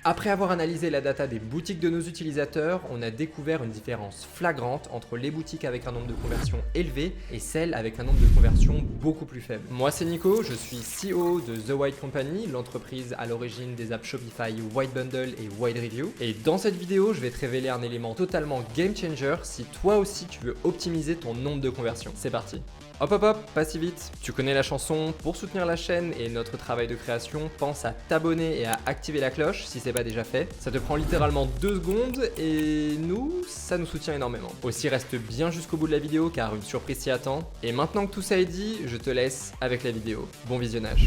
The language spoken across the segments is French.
Après avoir analysé la data des boutiques de nos utilisateurs, on a découvert une différence flagrante entre les boutiques avec un nombre de conversions élevé et celles avec un nombre de conversions beaucoup plus faible. Moi c'est Nico, je suis CEO de The White Company, l'entreprise à l'origine des apps Shopify White Bundle et White Review. Et dans cette vidéo, je vais te révéler un élément totalement game changer si toi aussi tu veux optimiser ton nombre de conversions. C'est parti. Hop hop hop, pas si vite. Tu connais la chanson, pour soutenir la chaîne et notre travail de création, pense à t'abonner et à activer la cloche si c'est pas déjà fait. Ça te prend littéralement 2 secondes et ça nous soutient énormément. Aussi reste bien jusqu'au bout de la vidéo car une surprise t'y attend. Et maintenant que tout ça est dit, je te laisse avec la vidéo. Bon visionnage.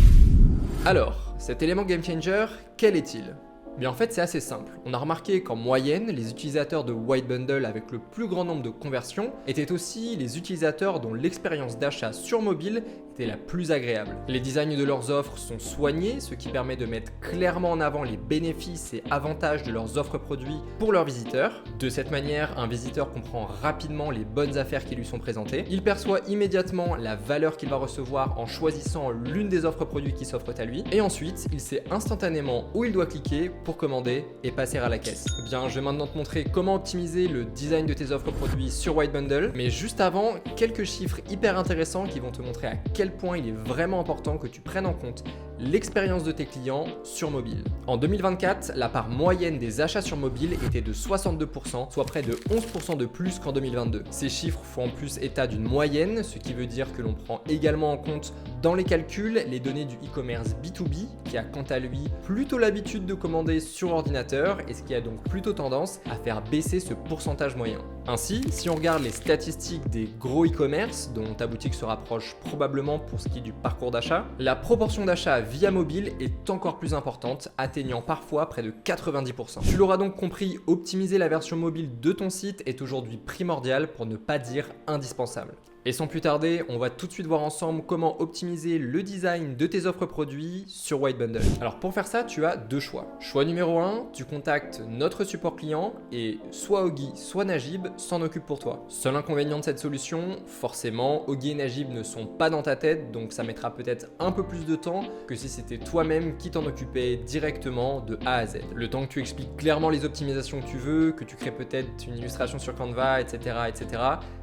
Alors, cet élément game changer, quel est-il ? Bien en fait c'est assez simple. On a remarqué qu'en moyenne, les utilisateurs de White Bundle avec le plus grand nombre de conversions étaient aussi les utilisateurs dont l'expérience d'achat sur mobile était la plus agréable. Les designs de leurs offres sont soignés, ce qui permet de mettre clairement en avant les bénéfices et avantages de leurs offres produits pour leurs visiteurs. De cette manière, un visiteur comprend rapidement les bonnes affaires qui lui sont présentées. Il perçoit immédiatement la valeur qu'il va recevoir en choisissant l'une des offres produits qui s'offrent à lui. Et ensuite, il sait instantanément où il doit cliquer pour commander et passer à la caisse. Bien, je vais maintenant te montrer comment optimiser le design de tes offres produits sur White Bundle. Mais juste avant, quelques chiffres hyper intéressants qui vont te montrer à quel point il est vraiment important que tu prennes en compte l'expérience de tes clients sur mobile. En 2024, la part moyenne des achats sur mobile était de 62%, soit près de 11% de plus qu'en 2022. Ces chiffres font en plus état d'une moyenne, ce qui veut dire que l'on prend également en compte dans les calculs les données du e-commerce B2B, qui a quant à lui plutôt l'habitude de commander sur ordinateur et ce qui a donc plutôt tendance à faire baisser ce pourcentage moyen. Ainsi, si on regarde les statistiques des gros e-commerce, dont ta boutique se rapproche probablement pour ce qui est du parcours d'achat, la proportion d'achat via mobile est encore plus importante, atteignant parfois près de 90%. Tu l'auras donc compris, optimiser la version mobile de ton site est aujourd'hui primordial pour ne pas dire indispensable. Et sans plus tarder, on va tout de suite voir ensemble comment optimiser le design de tes offres produits sur White Bundle. Alors pour faire ça, tu as deux choix. Choix numéro 1, tu contactes notre support client et soit Oggy, soit Najib s'en occupent pour toi. Seul inconvénient de cette solution, forcément, Oggy et Najib ne sont pas dans ta tête, donc ça mettra peut-être un peu plus de temps que si c'était toi-même qui t'en occupais directement de A à Z. Le temps que tu expliques clairement les optimisations que tu veux, que tu crées peut-être une illustration sur Canva, etc.,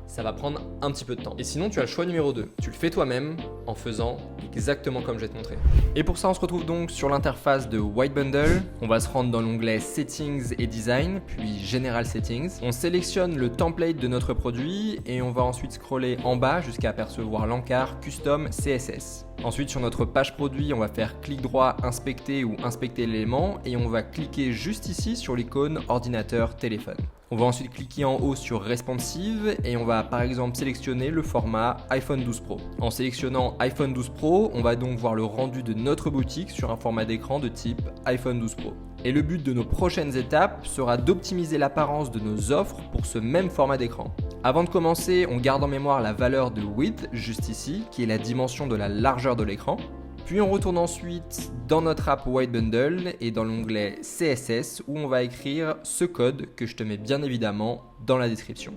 ça va prendre un petit peu de temps. Et sinon, tu as le choix numéro 2. Tu le fais toi-même en faisant exactement comme je vais te montrer. Et pour ça, on se retrouve donc sur l'interface de White Bundle. On va se rendre dans l'onglet Settings et Design, puis General Settings. On sélectionne le template de notre produit et on va ensuite scroller en bas jusqu'à apercevoir l'encart Custom CSS. Ensuite, sur notre page produit, on va faire clic droit, inspecter ou inspecter l'élément et on va cliquer juste ici sur l'icône ordinateur téléphone. On va ensuite cliquer en haut sur Responsive et on va par exemple sélectionner le format iPhone 12 Pro. En sélectionnant iPhone 12 Pro, on va donc voir le rendu de notre boutique sur un format d'écran de type iPhone 12 Pro. Et le but de nos prochaines étapes sera d'optimiser l'apparence de nos offres pour ce même format d'écran. Avant de commencer, on garde en mémoire la valeur de width juste ici, qui est la dimension de la largeur de l'écran. Puis on retourne ensuite dans notre app White Bundle et dans l'onglet CSS où on va écrire ce code que je te mets bien évidemment dans la description.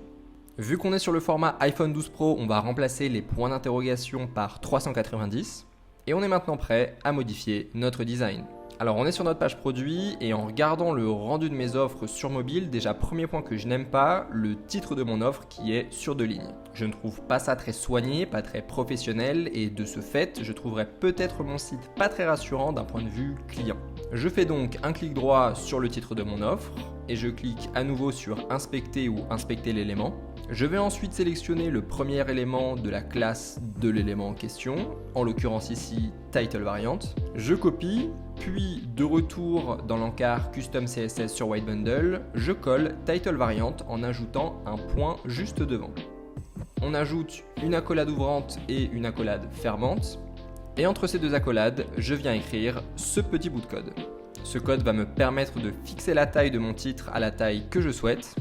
Vu qu'on est sur le format iPhone 12 Pro, on va remplacer les points d'interrogation par 390 et on est maintenant prêt à modifier notre design. Alors on est sur notre page produit et en regardant le rendu de mes offres sur mobile, déjà premier point que je n'aime pas, le titre de mon offre qui est sur 2 lignes. Je ne trouve pas ça très soigné, pas très professionnel et de ce fait, je trouverais peut-être mon site pas très rassurant d'un point de vue client. Je fais donc un clic droit sur le titre de mon offre et je clique à nouveau sur inspecter ou inspecter l'élément. Je vais ensuite sélectionner le premier élément de la classe de l'élément en question, en l'occurrence ici Title Variant. Je copie, puis de retour dans l'encart Custom CSS sur White Bundle, je colle Title Variant en ajoutant un point juste devant. On ajoute une accolade ouvrante et une accolade fermante. Et entre ces deux accolades, je viens écrire ce petit bout de code. Ce code va me permettre de fixer la taille de mon titre à la taille que je souhaite.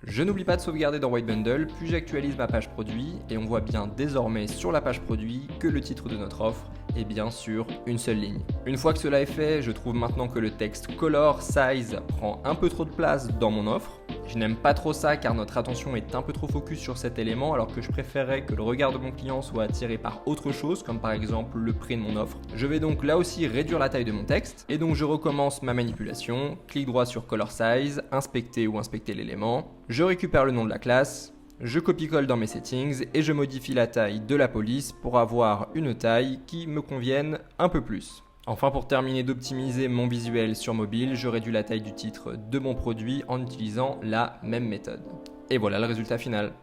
Je n'oublie pas de sauvegarder dans White Bundle, puis j'actualise ma page produit et on voit bien désormais sur la page produit que le titre de notre offre est bien sur une seule ligne. Une fois que cela est fait, je trouve maintenant que le texte Color Size prend un peu trop de place dans mon offre. Je n'aime pas trop ça car notre attention est un peu trop focus sur cet élément alors que je préférerais que le regard de mon client soit attiré par autre chose comme par exemple le prix de mon offre. Je vais donc là aussi réduire la taille de mon texte et donc je recommence ma manipulation, clic droit sur Color Size, inspecter ou inspecter l'élément, je récupère le nom de la classe, je copie-colle dans mes settings et je modifie la taille de la police pour avoir une taille qui me convienne un peu plus. Enfin, pour terminer d'optimiser mon visuel sur mobile, je réduis la taille du titre de mon produit en utilisant la même méthode. Et voilà le résultat final.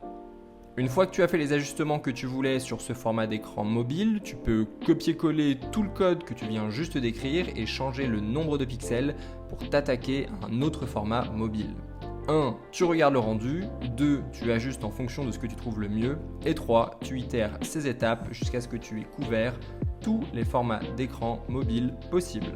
Une fois que tu as fait les ajustements que tu voulais sur ce format d'écran mobile, tu peux copier-coller tout le code que tu viens juste d'écrire et changer le nombre de pixels pour t'attaquer à un autre format mobile. 1. Tu regardes le rendu. 2. Tu ajustes en fonction de ce que tu trouves le mieux. Et 3. Tu itères ces étapes jusqu'à ce que tu aies couvert tous les formats d'écran mobile possibles.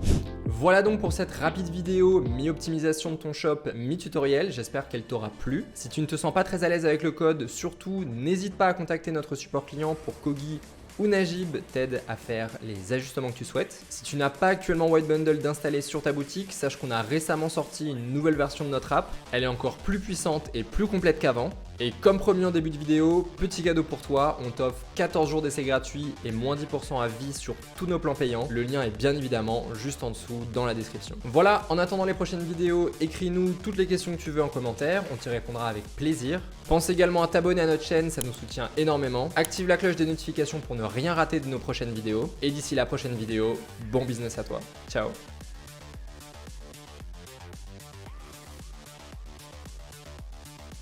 Voilà donc pour cette rapide vidéo mi-optimisation de ton shop, mi-tutoriel. J'espère qu'elle t'aura plu. Si tu ne te sens pas très à l'aise avec le code, surtout n'hésite pas à contacter notre support client pour qu'Ogi ou Najib t'aide à faire les ajustements que tu souhaites. Si tu n'as pas actuellement White Bundle d'installer sur ta boutique, sache qu'on a récemment sorti une nouvelle version de notre app. Elle est encore plus puissante et plus complète qu'avant. Et comme promis en début de vidéo, petit cadeau pour toi, on t'offre 14 jours d'essai gratuit et moins 10% à vie sur tous nos plans payants. Le lien est bien évidemment juste en dessous dans la description. Voilà, en attendant les prochaines vidéos, écris-nous toutes les questions que tu veux en commentaire, on t'y répondra avec plaisir. Pense également à t'abonner à notre chaîne, ça nous soutient énormément. Active la cloche des notifications pour ne rien rater de nos prochaines vidéos. Et d'ici la prochaine vidéo, bon business à toi. Ciao.